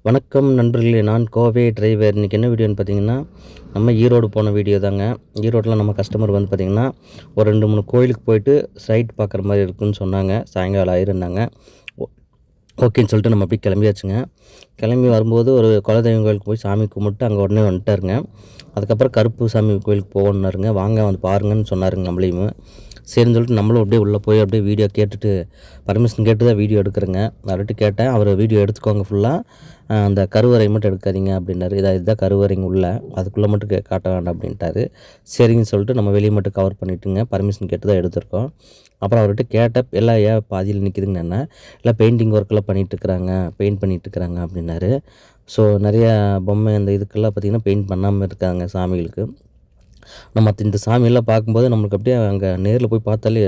வணக்கம் நண்பர்களே, நான் கோவை டிரைவர். இன்றைக்கி என்ன வீடியோன்னு பார்த்தீங்கன்னா, நம்ம ஈரோடு போன வீடியோ தாங்க. ஈரோட்டில் நம்ம கஸ்டமர் வந்து பார்த்திங்கன்னா, ஒரு 2, 3 கோயிலுக்கு போயிட்டு சைட் பார்க்குற மாதிரி இருக்குன்னு சொன்னாங்க. சாயங்காலம் ஆயிருந்தாங்க. ஓகேன்னு சொல்லிட்டு நம்ம அப்படியே கிளம்பியாச்சுங்க. கிளம்பி வரும்போது ஒரு குலதெய்வம் கோயிலுக்கு போய் சாமி கும்பிட்டு அங்கே உடனே வந்துட்டாருங்க. அதுக்கப்புறம் கருப்பு சாமி கோயிலுக்கு போகணுன்னாருங்க. வாங்க வந்து பாருங்கன்னு சொன்னாருங்க நம்மளையும். சரின்னு சொல்லிட்டு நம்மளும் அப்படியே உள்ளே போய் அப்படியே வீடியோ கேட்டுட்டு பர்மிஷன் கேட்டு தான் வீடியோ எடுக்கிறேங்க. அவர்கிட்ட கேட்டேன், அவர் வீடியோ எடுத்துக்கோங்க ஃபுல்லாக, அந்த கருவறை மட்டும் எடுக்காதீங்க அப்படின்னாரு. இதுதான் கருவறைங்க உள்ள, அதுக்குள்ளே மட்டும் காட்ட வேண்டாம் அப்படின்ட்டாரு. சரிங்கன்னு சொல்லிட்டு நம்ம வெளியே மட்டும் கவர் பண்ணிவிட்டுங்க பர்மிஷன் கேட்டு தான் எடுத்திருக்கோம். அப்புறம் அவர்கிட்ட கேட்டேன், எல்லாம் ஏன் பாதியில் நிற்கிதுங்கன்னு. என்ன இல்லை பெயிண்டிங் ஒர்க்கெல்லாம் பண்ணிகிட்ருக்குறாங்க, பெயிண்ட் பண்ணிகிட்ருக்குறாங்க அப்படின்னாரு. ஸோ நிறையா பொம்மை அந்த இதுக்கெல்லாம் பார்த்திங்கன்னா பெயிண்ட் பண்ணாமல் இருக்காங்க சாமிகளுக்கு. நம்ம இந்த சாமியெல்லாம் பார்க்கும்போது நம்மளுக்கு அப்படியே அங்கே நேரில் போய் பார்த்தாலே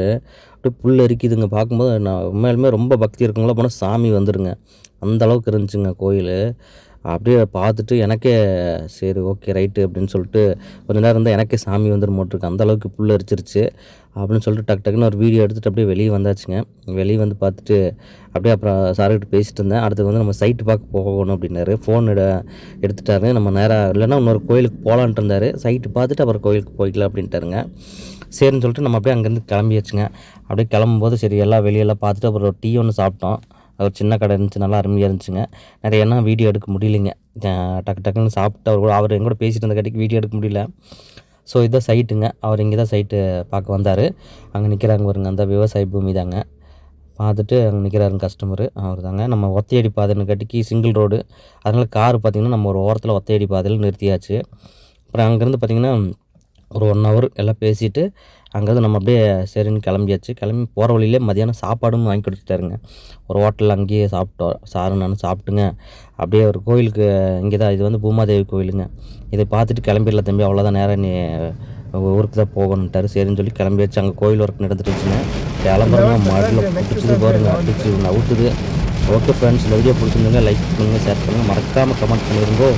அப்படியே புல் அரிக்குதுங்க. பார்க்கும்போது நான் உண்மையாலுமே ரொம்ப பக்தி இருக்கவங்களாம் போனால் சாமி வந்துடுங்க. அந்த அளவுக்கு இருந்துச்சுங்க கோயில். அப்படியே பார்த்துட்டு எனக்கே சரி ஓகே ரைட்டு அப்படின்னு சொல்லிட்டு கொஞ்சம் நேரம் இருந்தால் எனக்கே சாமி வந்துடும் அந்த அளவுக்கு புல் அரிச்சிருச்சு அப்படின்னு சொல்லிட்டு டக்குன்னு ஒரு வீடியோ எடுத்துகிட்டு அப்படியே வெளியே வந்தாச்சுங்க. வெளியே வந்து பார்த்துட்டு அப்படியே அப்புறம் சார்கிட்ட பேசிட்டு இருந்தேன். அடுத்து வந்து நம்ம சைட்டு பார்க்க போகணும் அப்படின்னாரு. ஃபோன் எடுத்துட்டாரு. நம்ம நேராக இல்லைன்னா இன்னொரு கோயிலுக்கு போகலான்ட்டு இருந்தார். சைட்டு பார்த்துட்டு அப்புறம் கோயிலுக்கு போய்க்கலாம் அப்படின்ட்டாருங்க. சரின்னு சொல்லிட்டு நம்ம அப்படியே அங்கேருந்து கிளம்பியாச்சுங்க. அப்படியே கிளம்பும்போது சரி எல்லாம் வெளியெல்லாம் பார்த்துட்டு அப்புறம் ஒரு டீ ஒன்று சாப்பிட்டோம். ஒரு சின்ன கடை இருந்துச்சு, நல்லா அருமையாக இருந்துச்சுங்க. நிறைய என்ன வீடியோ எடுக்க முடியலைங்க. டக்குன்னு சாப்பிட்டு அவர் எங்கூட பேசிட்டு இருந்த காட்டிக்கு வீடியோ எடுக்க முடியல. ஸோ இதுதான் சைட்டுங்க. அவர் இங்கே தான் சைட்டு பார்க்க வந்தார். அங்கே நிற்கிறாங்க பாருங்க, அந்த விவசாய பூமி தாங்க. பார்த்துட்டு அங்கே நிற்கிறாருங்க கஸ்டமரு, அவர் தாங்க. நம்ம ஒத்தையடி பாதைன்னு காட்டிக்கு சிங்கிள் ரோடு, அதனால் கார் பார்த்திங்கன்னா நம்ம ஒரு ஓரத்தில் ஒத்தையடி பாதையில் நிறுத்தியாச்சு. அப்புறம் அங்கேருந்து பார்த்திங்கன்னா ஒரு 1 ஹவர் எல்லாம் பேசிவிட்டு அங்கேருந்து நம்ம அப்படியே சரின்னு கிளம்பியாச்சு. கிளம்பி போகிற வழியிலே மதியானம் சாப்பாடும் வாங்கி கொடுத்துட்டாருங்க. ஒரு ஹோட்டலில் அங்கேயே சாப்பிட்டோம். சாரும் நானும் சாப்பிட்டுங்க அப்படியே ஒரு கோயிலுக்கு இங்கே தான், இது வந்து பூமாதேவி கோயிலுங்க. இதை பார்த்துட்டு கிளம்பிடலாம் தம்பி, அவ்வளோதான், நேரம் நீ ஊருக்கு தான் போகணுன்ட்டாரு. சரின்னு சொல்லி கிளம்பியாச்சு. அங்கே கோயில் ஒர்க் நடந்துட்டுருச்சுங்க. கிளம்புறங்க மாட்டில் பிடிச்சது பாருங்க, அடிச்சு நவுத்துது. ஓகே ஃப்ரெண்ட்ஸ், இந்த வீடியோ பிடிச்சிருந்துங்க லைக் பண்ணுங்கள், ஷேர் பண்ணுங்கள், மறக்காமல் கமெண்ட் பண்ணிடுங்கோ.